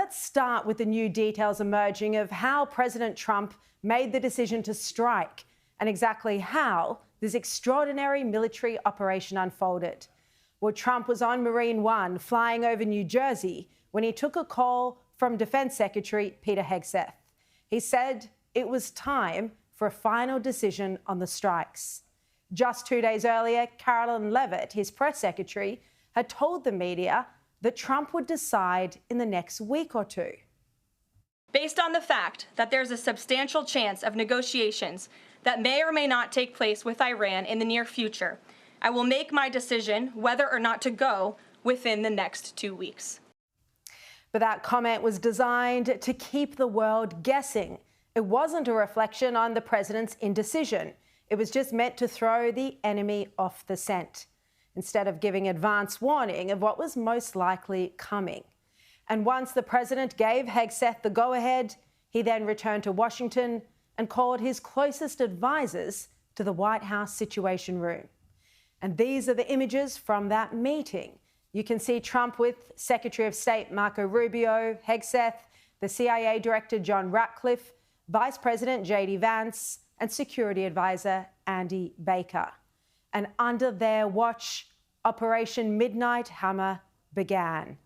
let's start with the new details emerging of how President Trump made the decision to strike and exactly how this extraordinary military operation unfolded. Well, Trump was on Marine One flying over New Jersey when he took a call from Defence Secretary Pete Hegseth. He said it was time for a final decision on the strikes. Just 2 days earlier, Caroline Leavitt, his press secretary, had told the media that Trump would decide in the next week or two. Based on the fact that there's a substantial chance of negotiations that may or may not take place with Iran in the near future, I will make my decision whether or not to go within the next 2 weeks. But that comment was designed to keep the world guessing. It wasn't a reflection on the president's indecision. It was just meant to throw the enemy off the scent, instead of giving advance warning of what was most likely coming. And once the president gave Hegseth the go-ahead, he then returned to Washington and called his closest advisors to the White House Situation Room. And these are the images from that meeting. You can see Trump with Secretary of State Marco Rubio, Hegseth, the CIA Director John Ratcliffe, Vice President J.D. Vance, and Security Advisor Andy Baker. And under their watch, Operation Midnight Hammer began.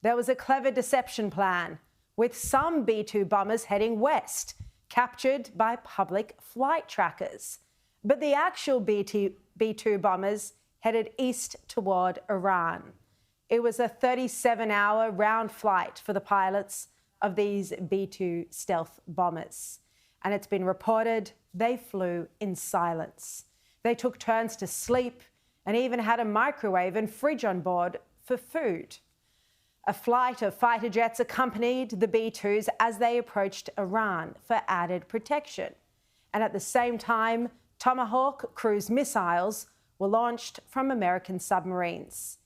There was a clever deception plan, with some B-2 bombers heading west, captured by public flight trackers. But the actual B-2 bombers headed east toward Iran. It was a 37-hour round flight for the pilots of these B-2 stealth bombers. And it's been reported they flew in silence. They took turns to sleep and even had a microwave and fridge on board for food. A flight of fighter jets accompanied the B-2s as they approached Iran for added protection. And at the same time, Tomahawk cruise missiles were launched from American submarines.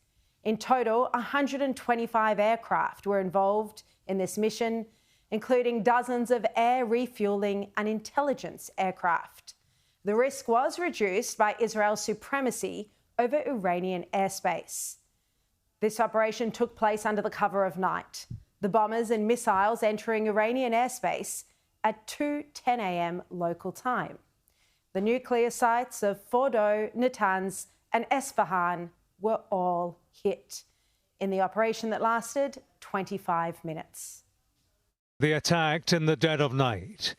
In total, 125 aircraft were involved in this mission, including dozens of air refueling and intelligence aircraft. The risk was reduced by Israel's supremacy over Iranian airspace. This operation took place under the cover of night, the bombers and missiles entering Iranian airspace at 2:10 a.m. local time. The nuclear sites of Fordo, Natanz, and Esfahan were all hit in the operation that lasted 25 minutes. They attacked in the dead of night.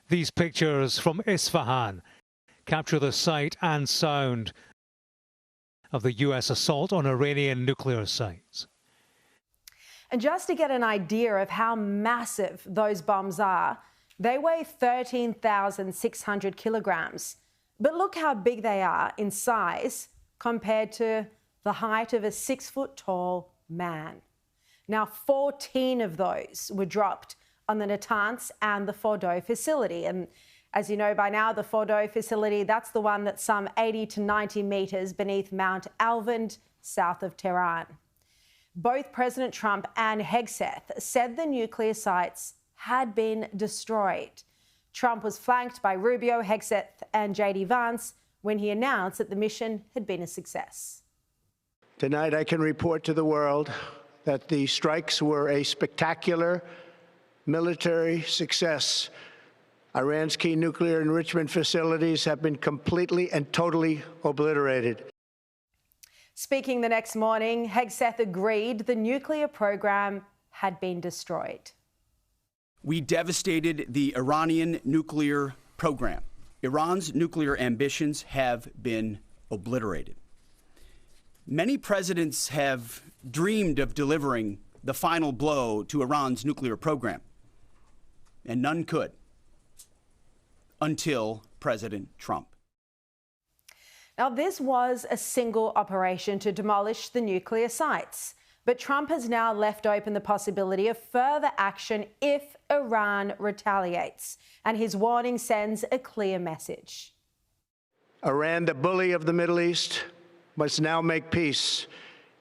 These pictures from Isfahan capture the sight and sound of the US assault on Iranian nuclear sites. And just to get an idea of how massive those bombs are, they weigh 13,600 kilograms. But look how big they are in size compared to the height of a 6-foot-tall man. Now, 14 of those were dropped on the Natanz and the Fordo facility. And as you know by now, the Fordo facility, that's the one that's some 80 to 90 metres beneath Mount Alvand, south of Tehran. Both President Trump and Hegseth said the nuclear sites had been destroyed. Trump was flanked by Rubio, Hegseth and J.D. Vance when he announced that the mission had been a success. Tonight I can report to the world that the strikes were a spectacular military success. Iran's key nuclear enrichment facilities have been completely and totally obliterated. Speaking the next morning, Hegseth agreed the nuclear program had been destroyed. We devastated the Iranian nuclear program. Iran's nuclear ambitions have been obliterated. Many presidents have dreamed of delivering the final blow to Iran's nuclear program, and none could until President Trump. Now, this was a single operation to demolish the nuclear sites, but Trump has now left open the possibility of further action if Iran retaliates, and his warning sends a clear message. Iran, the bully of the Middle East, must now make peace.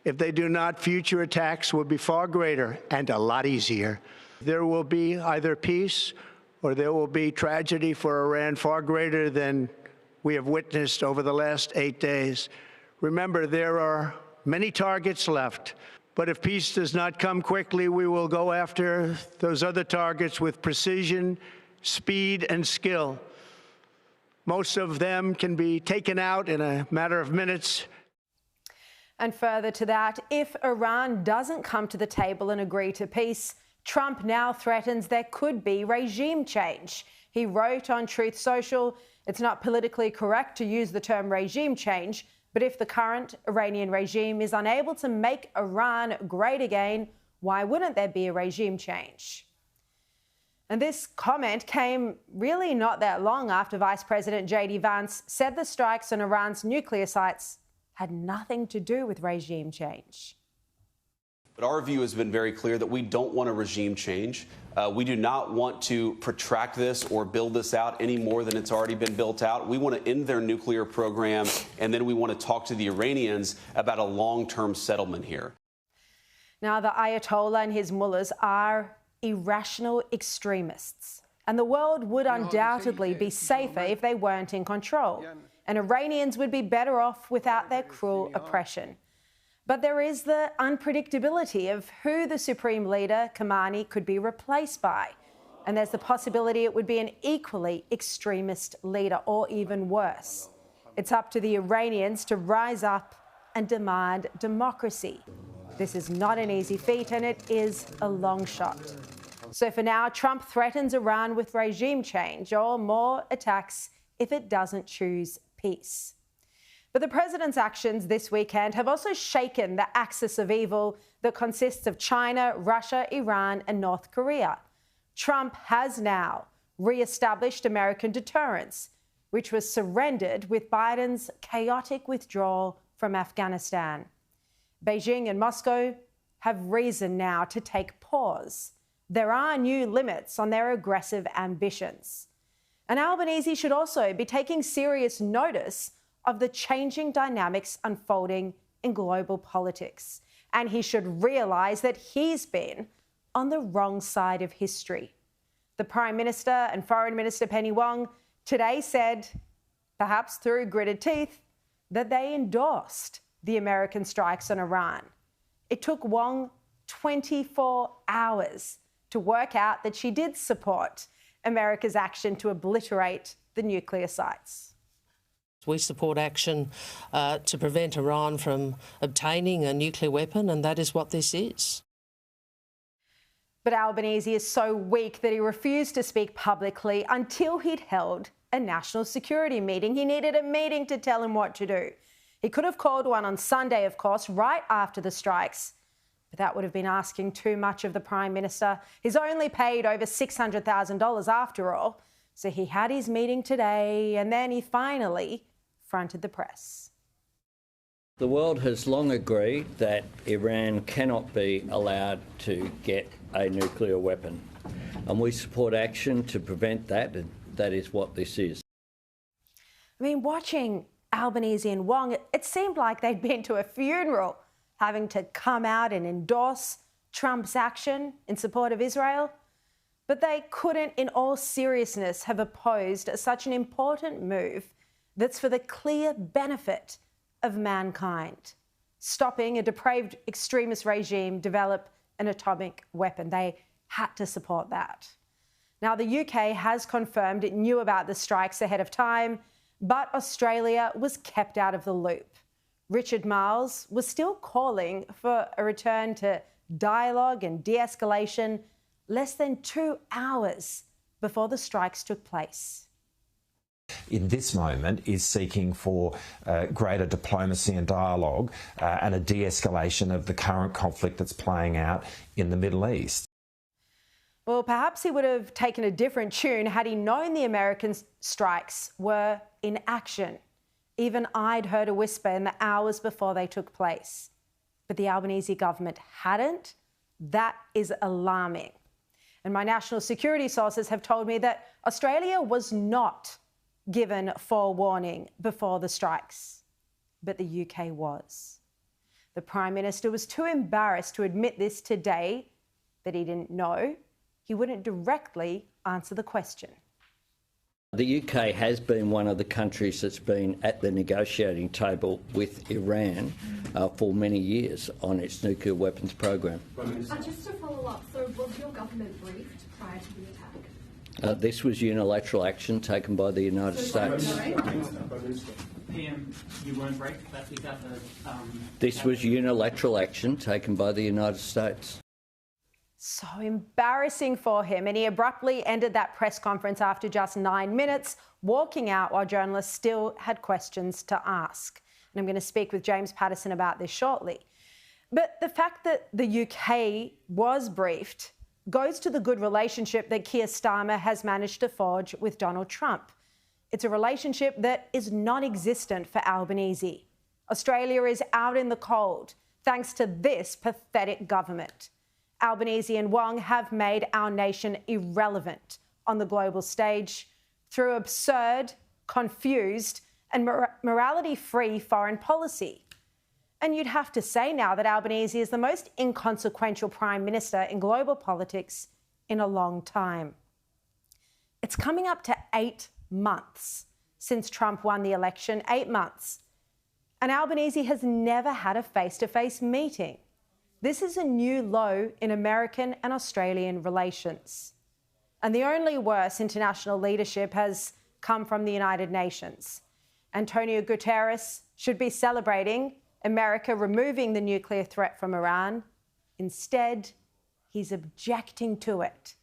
If they do not, future attacks will be far greater and a lot easier. There will be either peace or there will be tragedy for Iran far greater than we have witnessed over the last 8 days. Remember, there are many targets left, But if peace does not come quickly, we will go after those other targets with precision, speed, and skill. Most of them can be taken out in a matter of minutes. And further to that, if Iran doesn't come to the table and agree to peace, Trump now threatens there could be regime change. He wrote on Truth Social, "It's not politically correct to use the term regime change, but if the current Iranian regime is unable to make Iran great again, why wouldn't there be a regime change?" And this comment came really not that long after Vice President J.D. Vance said the strikes on Iran's nuclear sites had nothing to do with regime change. But our view has been very clear that we don't want a regime change. We do not want to protract this or build this out any more than it's already been built out. We want to end their nuclear program, and then we want to talk to the Iranians about a long-term settlement here. Now, the Ayatollah and his mullahs are irrational extremists, and the world would undoubtedly be safer if they weren't in control, and Iranians would be better off without their cruel oppression. But there is the unpredictability of who the Supreme Leader, Khamenei, could be replaced by. And there's the possibility it would be an equally extremist leader, or even worse. It's up to the Iranians to rise up and demand democracy. This is not an easy feat, and it is a long shot. So for now, Trump threatens Iran with regime change or more attacks if it doesn't choose peace. But the president's actions this weekend have also shaken the axis of evil that consists of China, Russia, Iran, and North Korea. Trump has now re-established American deterrence, which was surrendered with Biden's chaotic withdrawal from Afghanistan. Beijing and Moscow have reason now to take pause. There are new limits on their aggressive ambitions. And Albanese should also be taking serious notice of the changing dynamics unfolding in global politics. And he should realise that he's been on the wrong side of history. The Prime Minister and Foreign Minister Penny Wong today said, perhaps through gritted teeth, that they endorsed the American strikes on Iran. It took Wong 24 hours to work out that she did support America's action to obliterate the nuclear sites. We support action to prevent Iran from obtaining a nuclear weapon, and that is what this is. But Albanese is so weak that he refused to speak publicly until he'd held a national security meeting. He needed a meeting to tell him what to do. He could have called one on Sunday, of course, right after the strikes, but that would have been asking too much of the Prime Minister. He's only paid over $600,000 after all. So he had his meeting today, and then he finally fronted the press. The world has long agreed that Iran cannot be allowed to get a nuclear weapon, and we support action to prevent that, and that is what this is. I mean, watching Albanese and Wong, it seemed like they'd been to a funeral, having to come out and endorse Trump's action in support of Israel. But they couldn't, in all seriousness, have opposed such an important move that's for the clear benefit of mankind. Stopping a depraved extremist regime develop an atomic weapon. They had to support that. Now, the UK has confirmed it knew about the strikes ahead of time, but Australia was kept out of the loop. Richard Marles was still calling for a return to dialogue and de-escalation less than 2 hours before the strikes took place. In this moment is seeking for greater diplomacy and dialogue and a de-escalation of the current conflict that's playing out in the Middle East. Well, perhaps he would have taken a different tune had he known the American strikes were in action. Even I'd heard a whisper in the hours before they took place. But the Albanese government hadn't. That is alarming. And my national security sources have told me that Australia was not given forewarning before the strikes, but the UK was. The Prime Minister was too embarrassed to admit this today, that he didn't know. He wouldn't directly answer the question. The UK has been one of the countries that's been at the negotiating table with Iran for many years on its nuclear weapons program. Just to follow up, so was your government briefed prior to the attack? This was unilateral action taken by the United States. PM, you weren't briefed? Is that the, This was unilateral action taken by the United States. So embarrassing for him, and he abruptly ended that press conference after just 9 minutes, walking out while journalists still had questions to ask. And I'm going to speak with James Patterson about this shortly. But the fact that the UK was briefed goes to the good relationship that Keir Starmer has managed to forge with Donald Trump. It's a relationship that is non-existent for Albanese. Australia is out in the cold thanks to this pathetic government. Albanese and Wong have made our nation irrelevant on the global stage through absurd, confused and morality-free foreign policy. And you'd have to say now that Albanese is the most inconsequential Prime Minister in global politics in a long time. It's coming up to 8 months since Trump won the election, 8 months. And Albanese has never had a face-to-face meeting. This is a new low in American and Australian relations. And the only worse international leadership has come from the United Nations. Antonio Guterres should be celebrating America removing the nuclear threat from Iran. Instead, he's objecting to it.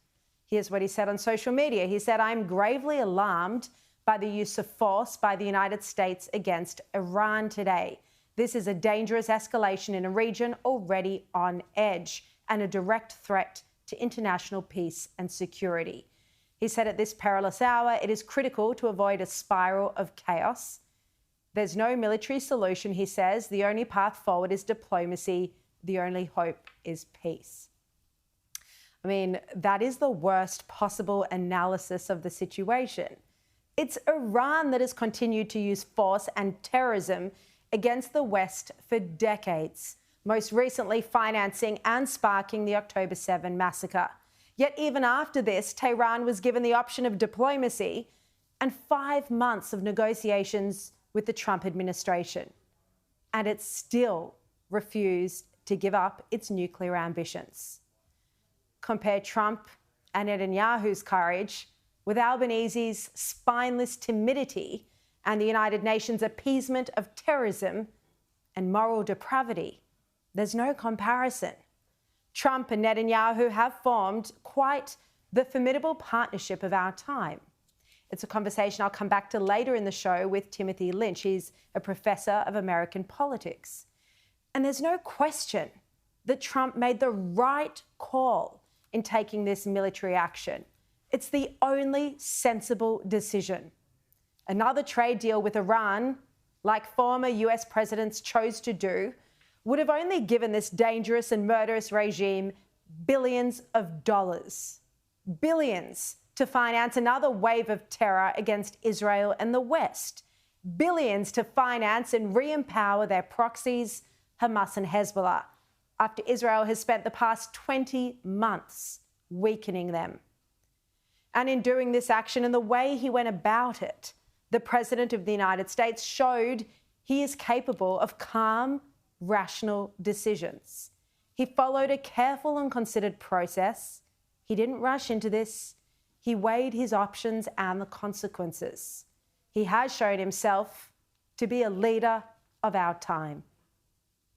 Here's what he said on social media. He said, "I'm gravely alarmed by the use of force by the United States against Iran today. This is a dangerous escalation in a region already on edge and a direct threat to international peace and security." He said, "At this perilous hour, it is critical to avoid a spiral of chaos. There's no military solution," he says. "The only path forward is diplomacy. The only hope is peace." I mean, that is the worst possible analysis of the situation. It's Iran that has continued to use force and terrorism against the West for decades, most recently financing and sparking the October 7 massacre. Yet even after this, Tehran was given the option of diplomacy and 5 months of negotiations with the Trump administration. And it still refused to give up its nuclear ambitions. Compare Trump and Netanyahu's courage with Albanese's spineless timidity and the United Nations' appeasement of terrorism and moral depravity. There's no comparison. Trump and Netanyahu have formed quite the formidable partnership of our time. It's a conversation I'll come back to later in the show with Timothy Lynch. He's a professor of American politics. And there's no question that Trump made the right call in taking this military action. It's the only sensible decision. Another trade deal with Iran, like former US presidents chose to do, would have only given this dangerous and murderous regime billions of dollars. Billions to finance another wave of terror against Israel and the West. Billions to finance and re-empower their proxies, Hamas and Hezbollah, after Israel has spent the past 20 months weakening them. And in doing this action and the way he went about it, the President of the United States showed he is capable of calm, rational decisions. He followed a careful and considered process. He didn't rush into this. He weighed his options and the consequences. He has shown himself to be a leader of our time.